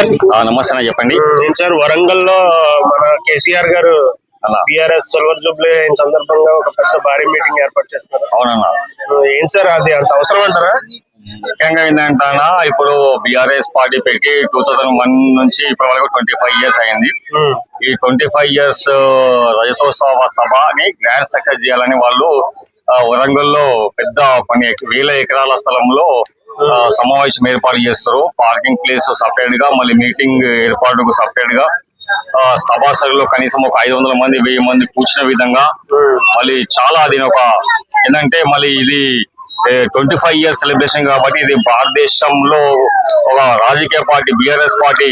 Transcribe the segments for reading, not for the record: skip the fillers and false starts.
నమస్తే చెప్పండి. సార్ వరంగల్ లో మన కేసీఆర్ గారు బీఆర్ఎస్ సిల్వర్ జూబ్లీ అయిన సందర్భంగా ఒక పెద్ద భారీ మీటింగ్ ఏర్పాటు చేస్తున్నారు. అవునన్నా, ఏం సార్ అది అంత అవసరం అంటారా? ముఖ్యంగా ఏంటంటానా, ఇప్పుడు బీఆర్ఎస్ పార్టీ పెట్టి 2001 నుంచి ఇప్పటి వరకు 25 years అయింది. ఈ 25 years రజతోత్సవ సభని గ్రాండ్ సక్సెస్ చేయాలని వాళ్ళు వరంగల్ లో పెద్ద కొన్ని వేల ఎకరాల స్థలంలో సమావేశం ఏర్పాటు చేస్తారు. పార్కింగ్ ప్లేస్ సపరేట్ గా, మళ్ళీ మీటింగ్ ఏర్పాటుకు సపరేట్ గా, సభాసభలో కనీసం ఒక 500 మంది 1000 మంది కూర్చున్న విధంగా, మళ్ళీ చాలా దీని ఒక ఏంటంటే మళ్ళీ ఇది 25 years సెలబ్రేషన్ కాబట్టి ఇది భారతదేశంలో ఒక రాజకీయ party BRS party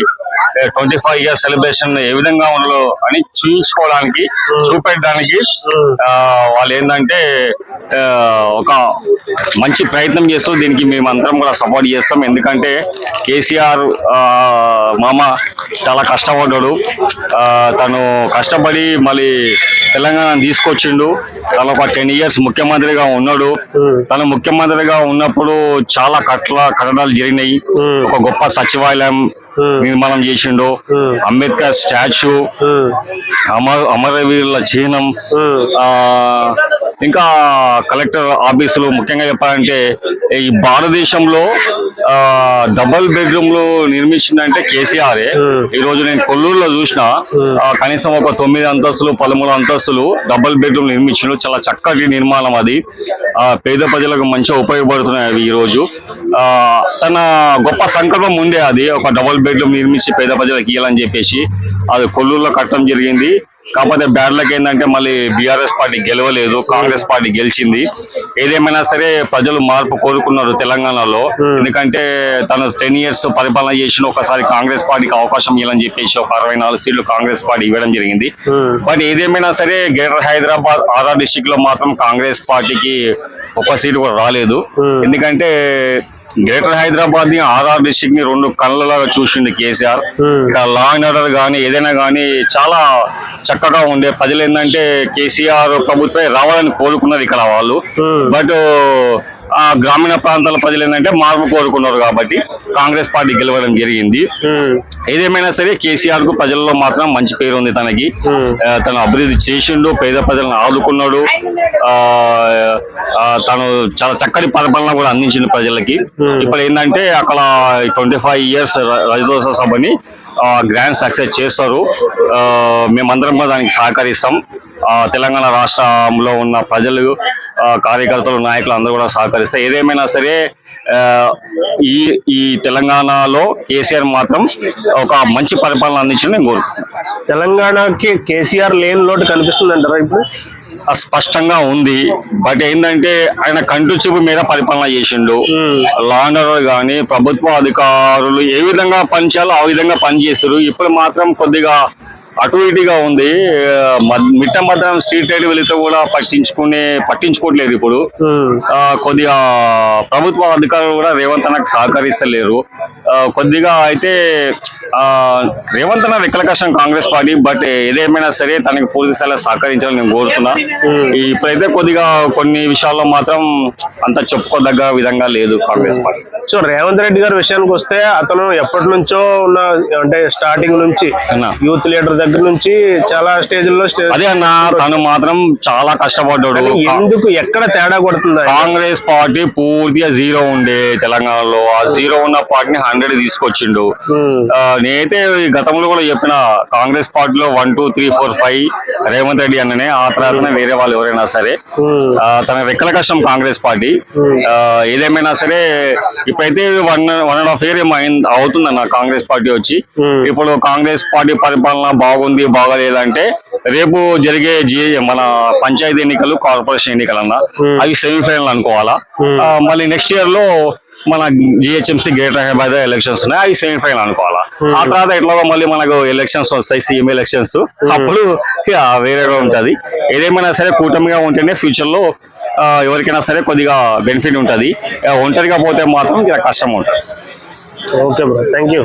25 years celebration ఏ విధంగా ఉన్నదో అని చూపించుకోవడానికి, చూపెట్టడానికి వాళ్ళు ఏంటంటే ఒక మంచి ప్రయత్నం చేస్తూ దీనికి మేము అందరం కూడా సపోర్ట్ చేస్తాం. ఎందుకంటే కేసీఆర్ మామ చాలా కష్టపడ్డాడు. తను కష్టపడి మళ్ళీ తెలంగాణ తీసుకొచ్చిండు. తను ఒక 10 years ముఖ్యమంత్రిగా ఉన్నాడు. తను ముఖ్యమంత్రిగా ఉన్నప్పుడు చాలా కట్టడాలు జరిగినాయి. ఒక గొప్ప సచివాలయం నిర్మాణం చేసిండు, అంబేద్కర్ స్టాచ్యూ, అమరవీరుల చిహ్నం, ఇంకా కలెక్టర్ ఆఫీసులు. ముఖ్యంగా చెప్పాలంటే ఈ భారతదేశంలో డబుల్ బెడ్రూమ్లు నిర్మించిందంటే కేసీఆర్. ఈ రోజు నేను కొల్లూరులో చూసిన కనీసం ఒక 9 అంతస్తులు 13 అంతస్తులు డబుల్ బెడ్రూమ్ నిర్మించిండు. చాలా చక్కటి నిర్మాణం అది. పేద ప్రజలకు మంచిగా ఉపయోగపడుతున్నాయి అవి. ఈ రోజు తన గొప్ప సంకల్పం ఉండే అది, ఒక డబుల్ బెడ్రూమ్ నిర్మించి పేద ప్రజలకు ఇవ్వాలని చెప్పేసి అది కొల్లూరులో కట్టడం జరిగింది. కాకపోతే బ్యాడ్ లక్ ఏంటంటే మళ్ళీ బీఆర్ఎస్ పార్టీ గెలవలేదు, కాంగ్రెస్ పార్టీ గెలిచింది. ఏదేమైనా సరే ప్రజలు మార్పు కోరుకున్నారు తెలంగాణలో. ఎందుకంటే తను 10 years పరిపాలన చేసిన ఒకసారి కాంగ్రెస్ పార్టీకి అవకాశం ఇవ్వాలని చెప్పేసి ఒక 64 సీట్లు కాంగ్రెస్ పార్టీ ఇవ్వడం జరిగింది. బట్ ఏదేమైనా సరే గ్రేటర్ హైదరాబాద్ ఆర్ఆర్ డిస్ట్రిక్ట్ లో మాత్రం కాంగ్రెస్ పార్టీకి ఒక సీటు కూడా రాలేదు. ఎందుకంటే గ్రేటర్ హైదరాబాద్ ని ఆర్ఆర్ డిస్ట్రిక్ట్ ని 2 కళ్ళలాగా చూసిండు కేసీఆర్. ఇక్కడ లా అండ్ ఆర్డర్ కానీ ఏదైనా కానీ చాలా చక్కగా ఉండే. ప్రజలు ఏంటంటే కేసీఆర్ ప్రభుత్వం రావాలని కోరుకున్నారు ఇక్కడ వాళ్ళు. బట్ ఆ గ్రామీణ ప్రాంతాల ప్రజలు ఏంటంటే మార్పు కోరుకున్నారు కాబట్టి కాంగ్రెస్ పార్టీ గెలవడం జరిగింది. ఏదేమైనా సరే కేసీఆర్ కు ప్రజల్లో మాత్రం మంచి పేరు ఉంది. తనకి తను అభివృద్ధి చేసిండు, పేద ప్రజలను ఆదుకున్నాడు. తను చాలా చక్కటి పరిపాలన కూడా అందించిండు ప్రజలకి. ఇప్పుడు ఏంటంటే అక్కడ 25 years రజతోత్సవ సభని గ్రాండ్ సక్సెస్ చేస్తారు. మేమందరం కూడా దానికి సహకరిస్తాం. తెలంగాణ రాష్ట్రంలో ఉన్న ప్రజలు, కార్యకర్తలు, నాయకులు అందరూ కూడా సహకరిస్తారు. ఏదేమైనా సరే ఈ తెలంగాణలో కేసీఆర్ మాత్రం ఒక మంచి పరిపాలన అందించడం నేను కోరుకుంటున్నాను. తెలంగాణకి కేసీఆర్ లేని లోటు కనిపిస్తుంది అంటారా? ఇప్పుడు స్పష్టంగా ఉంది. బట్ ఏంటంటే ఆయన కంటి చూపు మీద పరిపాలన చేసిండు. లా అండ్ ఆర్డర్ కానీ ప్రభుత్వ అధికారులు ఏ విధంగా పనిచేయాలో ఆ విధంగా పనిచేస్తారు. ఇప్పుడు మాత్రం కొద్దిగా అటు ఇటుగా ఉంది. మిట్ట మధ్యాహ్నం స్ట్రీట్ లైట్ వెళితే కూడా పట్టించుకోవట్లేదు. ఇప్పుడు కొద్దిగా ప్రభుత్వ అధికారులు కూడా రేవంత్ అన్నకు సహకరిస్తలేరు. కొద్దిగా అయితే రేవంత్ అన్న రెక్కల కష్టం కాంగ్రెస్ పార్టీ. బట్ ఏదేమైనా సరే తనకి పూర్తి స్థాయిలో సహకరించాలని నేను కోరుతున్నా. ఇప్పుడైతే కొద్దిగా కొన్ని విషయాల్లో మాత్రం అంత చెప్పుకోదగ్గ విధంగా లేదు కాంగ్రెస్ పార్టీ. సో రేవంత్ రెడ్డి గారి విషయానికి వస్తే అతను ఎప్పటి నుంచో ఉన్న, అంటే స్టార్టింగ్ నుంచి యూత్ లీడర్ దగ్గర నుంచి చాలా స్టేజ్లో అదే అన్న, తను మాత్రం చాలా కష్టపడ్డాడు. ఎందుకు ఎక్కడ తేడా కొడుతుంది? కాంగ్రెస్ పార్టీ పూర్తిగా 0 ఉండే తెలంగాణలో. ఆ 0 ఉన్న పార్టీని 100 తీసుకొచ్చిండు. నేనైతే గతంలో కూడా చెప్పిన, కాంగ్రెస్ పార్టీలో 1, 2, 3, 4, 5 రేవంత్ రెడ్డి అన్ననే, ఆ తర్వాత వేరే వాళ్ళు ఎవరైనా సరే తన రెక్కల కష్టం కాంగ్రెస్ పార్టీ. ఏదేమైనా సరే ఇప్పుడైతే 1.5 year అవుతుందన్న కాంగ్రెస్ పార్టీ వచ్చి. ఇప్పుడు కాంగ్రెస్ పార్టీ పరిపాలన బాగుంది బాగలేదంటే రేపు జరిగే మన పంచాయతీ ఎన్నికలు, కార్పొరేషన్ ఎన్నికలు అన్న అవి సెమీఫైనల్ అనుకోవాలా. మళ్ళీ నెక్స్ట్ ఇయర్ లో మన జిహెచ్ఎంసీ గ్రేటర్ హైదరాబాద్ ఎలక్షన్స్ ఉన్నాయి, అవి సెమీఫైనల్ అనుకోవాలా. ఆ తర్వాత ఎట్లాగో మళ్ళీ మనకు ఎలక్షన్స్ వస్తాయి, సీఎం ఎలక్షన్స్. అప్పుడు వేరేగా ఉంటది. ఏదేమైనా సరే కూటమిగా ఉంటేనే ఫ్యూచర్ లో ఎవరికైనా సరే కొద్దిగా బెనిఫిట్ ఉంటది. ఒంటరిగా పోతే మాత్రం కష్టం ఉంటుంది. Okay bro, thank you.